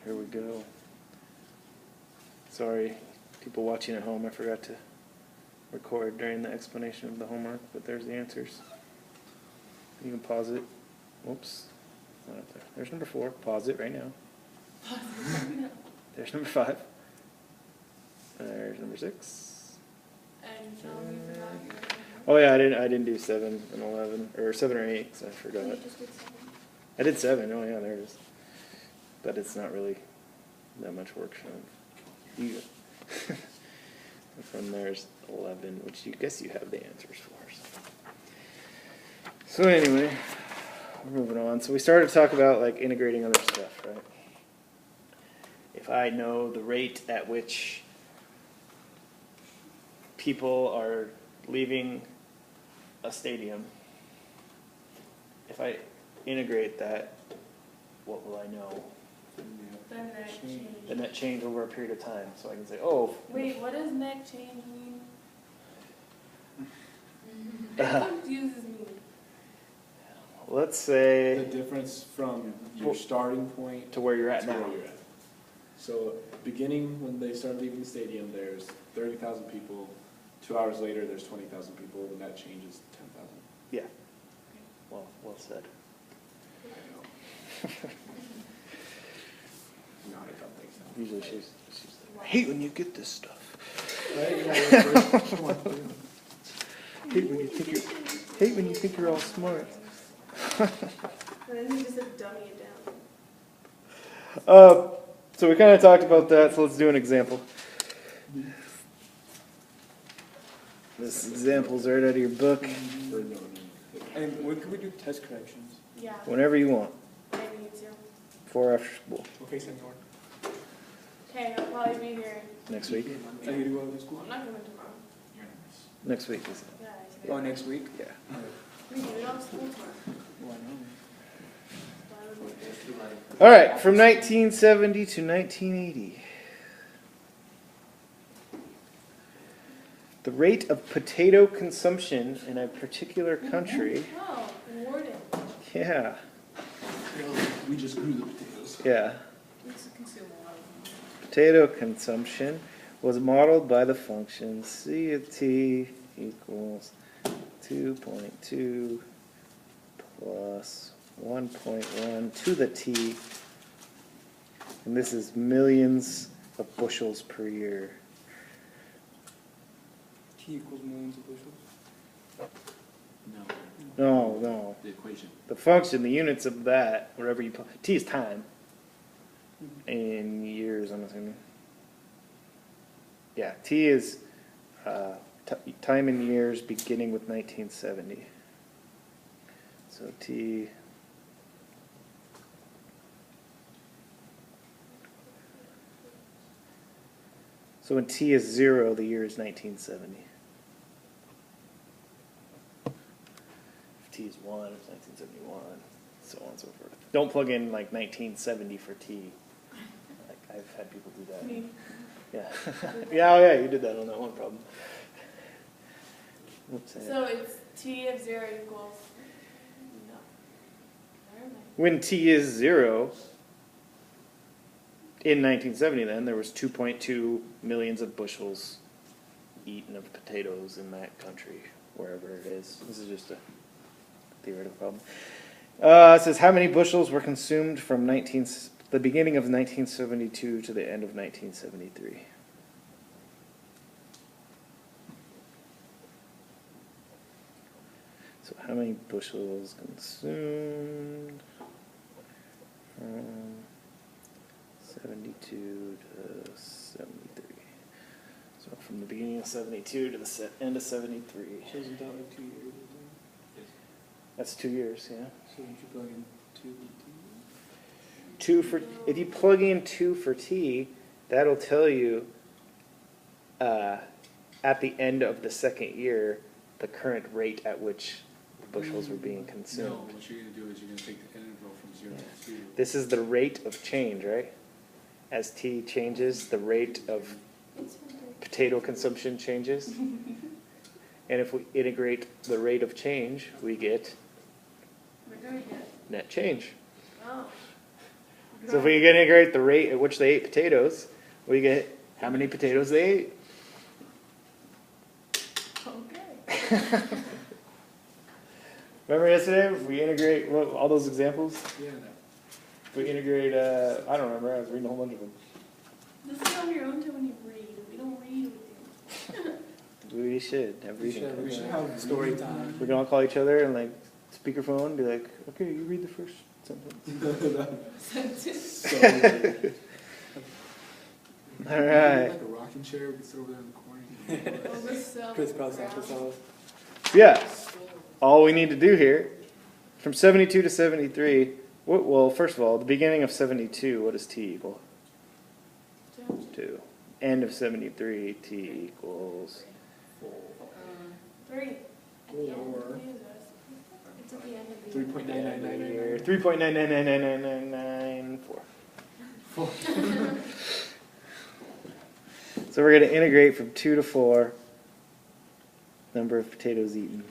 Here we go. Sorry, people watching at home, I forgot to record during the explanation of the homework, but there's the answers. You can pause it. Whoops. Not up there. There's number 4. Pause it right now. There's number 5. There's number 6. And you forgot. Oh yeah, I didn't do 7 and 11, or 7 or 8, because I forgot. You just did 7. I did 7. Oh yeah, there it is. But it's not really that much work shown. You. From there's 11, which you guess you have the answers for. So anyway, we're moving on. So we started to talk about like integrating other stuff, right? If I know the rate at which people are leaving a stadium, if I integrate that, what will I know? The net change over a period of time. So I can say, oh. Wait, what does net change mean? It confuses me. Let's say The difference from your starting point to where you're at to now. where you're at. So beginning when they start leaving the stadium, there's 30,000 people. 2 hours later, there's 20,000 people. The net change is 10,000. Yeah. Well said. I know. No, I don't think so. Usually she's like, I hate when you get this stuff. Right? Yeah, come on, do it. Hate when you think you're all smart. And then you just like dummy it down. So we kind of talked about that, so let's do an example. This example's right out of your book. And when can we do test corrections? Yeah. Whenever you want. I need to. 4 after school. Okay, senor. Okay, I'll probably be here. Next week? Are you to go to school? I'm not coming tomorrow. Next week, is it? Yeah, Oh, next week? Yeah. we don't have school tomorrow. Why not? All right, from 1970 to 1980. The rate of potato consumption in a particular country. Oh, Warden. Yeah. We just grew the potatoes. Yeah. We used to consume a lot of them. Potato consumption was modeled by the function C of t equals 2.2 plus 1.1 to the t. And this is millions of bushels per year. T equals millions of bushels? No, No. the equation. The function, the units of that, wherever you put, t is time. In years, I'm assuming. Yeah, t is time in years beginning with 1970. So t. So when t is 0, the year is 1970. If t is 1, it's 1971, so on and so forth. Don't plug in like 1970 for t. Like I've had people do that. Me. Yeah. Yeah, you did that on that one problem. Oops, So it's T of 0 equals. No. Where am I? when t is 0, in 1970 then, there was 2.2 millions of bushels eaten of potatoes in that country, wherever it is. This is just a theoretical problem. It says how many bushels were consumed from the beginning of 1972 to the end of 1973. So how many bushels consumed from 72 to 73. So from the beginning of 72 to the end of 73. So isn't that like 2 years? That's 2 years, yeah. So you should plug in 2 and If you plug in 2 for t, that'll tell you at the end of the second year the current rate at which the bushels were being consumed. No, what you're going to do is you're going to take the interval from 0 to 2. This is the rate of change, right? As t changes, the rate of potato consumption changes. And if we integrate the rate of change, we get We're doing it. net change. Oh. So if we can integrate the rate at which they ate potatoes, we get how many potatoes they ate. Okay. Remember yesterday, if we integrate all those examples? Yeah. If we integrate, I don't remember, I was reading a whole bunch of them. This is on your own time when you read. We don't read with you. We should have We reading. should have story time. We can all call each other and like speakerphone and be like, okay, you read the first sentence. So good. All right. Like a rocking chair, we can sit over there in the corner. Oh, this cell Crisscross ground. applesauce. Yeah, all we need to do here, from 72 to 73, well, first of all, the beginning of 72, what does t equal? 2. End of 73, t equals 3. Or It's at the end of the 3.99999. 3.9999994. So we're going to integrate from 2 to 4, number of potatoes eaten.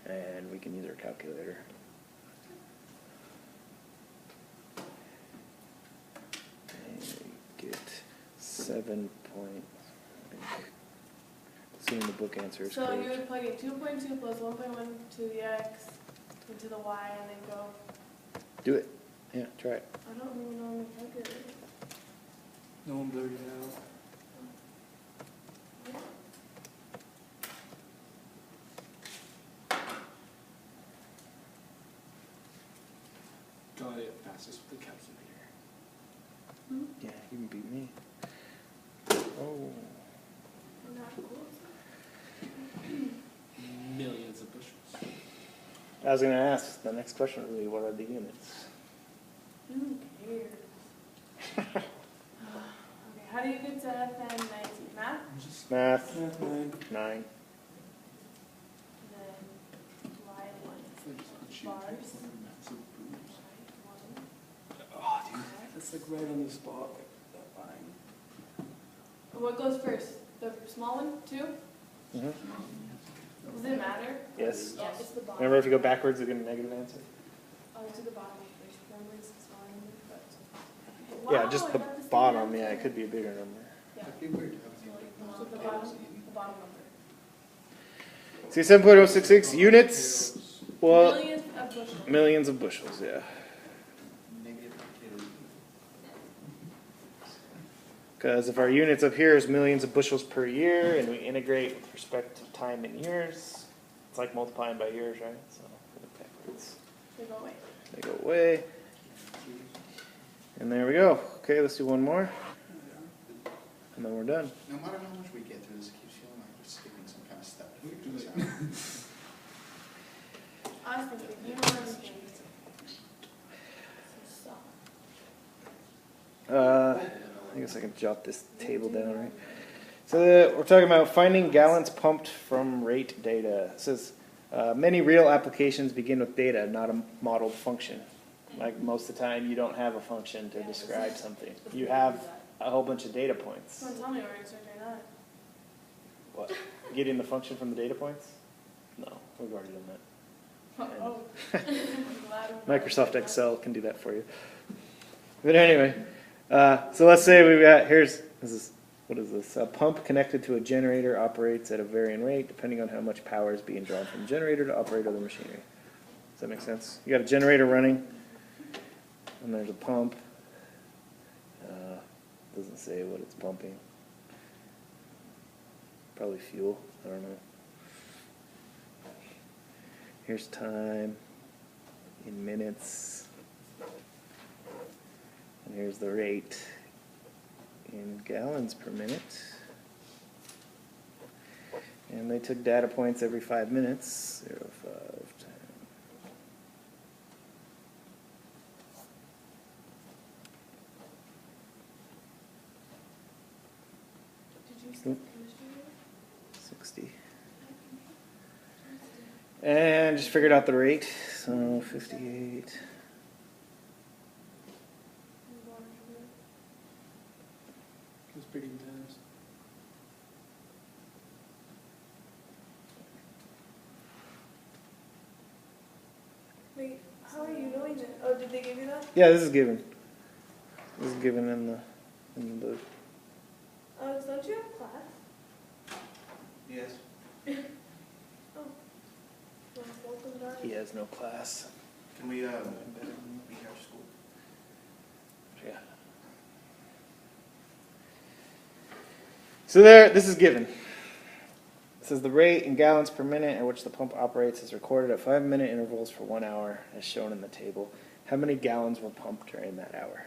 And we can use our calculator. And we get 7 point, assuming the book answer is So you correct. would plug in 2.2 plus 1.1 to the x into the y and then go. Do it. Yeah, try it. I don't really know the calculator. No one blurted it out. Got it fastest with the calculator. Yeah, you can beat me. Oh. Not cool. Millions of bushels. I was going to ask, the next question would be, what are the units? Who cares? Okay, how do you get to FN 19? Math? Math, Math 9. 9. Then y1. Bars. Oh, dude. That's like right on the spot. That line. What goes first? The small one? 2? Mm-hmm. Does it matter? Yes. Yeah, it's the bottom. Remember, if you go backwards, you get a negative answer? Oh, to the bottom first. Remember, it's the small one, but. Yeah, Wow, just I the got same bottom. answer. Yeah, it could be a bigger number. Yeah. That'd be weird. So the bottom number. See, 7.066 units. Well, Millions of bushels. millions of bushels, yeah. Because if our units up here is millions of bushels per year, and we integrate with respect to time in years, it's like multiplying by years, right? So flip it backwards. They go away. They go away. And there we go. Okay, let's do one more. And then we're done. No matter how much we get through this, it keeps feeling like we're skipping some kind of step. I was thinking, you know what I'm thinking? So soft. I guess I can jot this table down, right? So we're talking about finding gallons pumped from rate data. It says, many real applications begin with data, not a modeled function. Like most of the time, you don't have a function to describe something. You have a whole bunch of data points. Someone tell me where you're starting that. What? Getting the function from the data points? No, we've already done that. Oh. I'm glad I'm not Microsoft doing Excel can do that for you. But anyway, so let's say we've got, what is this? A pump connected to a generator operates at a varying rate depending on how much power is being drawn from the generator to operate other machinery. Does that make sense? You got a generator running, and there's a pump. Doesn't say what it's pumping. Probably fuel. I don't know. Here's time in minutes. And here's the rate in gallons per minute. And they took data points every 5 minutes. 0, 5, 10. Did you skip chemistry? 60. And just figured out the rate. So 58. It's pretty intense. Wait, how are you doing seen it. Oh, did they give you that? Yeah, this is given. This is given in the book. Alex, don't you have class? Yes. Oh. Well, welcome, darling. He has no class. Can we, meet after school? Yeah. So there, this is given. It says the rate in gallons per minute at which the pump operates is recorded at 5-minute intervals for 1 hour, as shown in the table. How many gallons were pumped during that hour?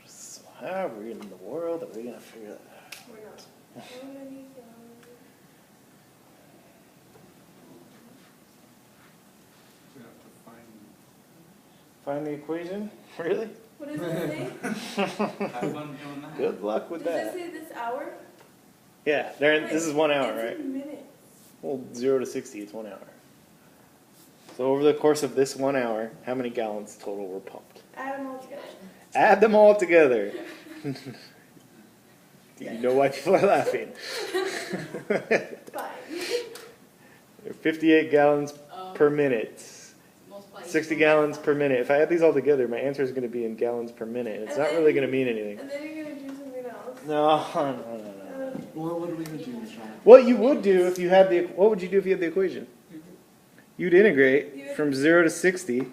So how in the world are we going to figure that out? We're not. How many gallons? We have to find. Find the equation? Really? What does it say? Have fun doing that. Good luck with Does it that. say this hour? Yeah, this is 1 hour, It's right? in minutes. Well, 0 to 60, it's 1 hour. So over the course of this 1 hour, how many gallons total were pumped? Add them all together. Add them all together. Do you know why people are laughing? Fine. There are 58 gallons per minute. 60 gallons per minute. If I add these all together, my answer is going to be in gallons per minute. And it's And not then- really going to mean anything. And then you're gonna do something else. No. What are we gonna do, Sean? What you would do if you had the, what would you do if you had the equation? You'd integrate from 0 to 60,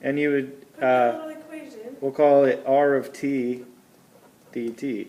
and you would, Put the little equation. we'll call it R of t dt.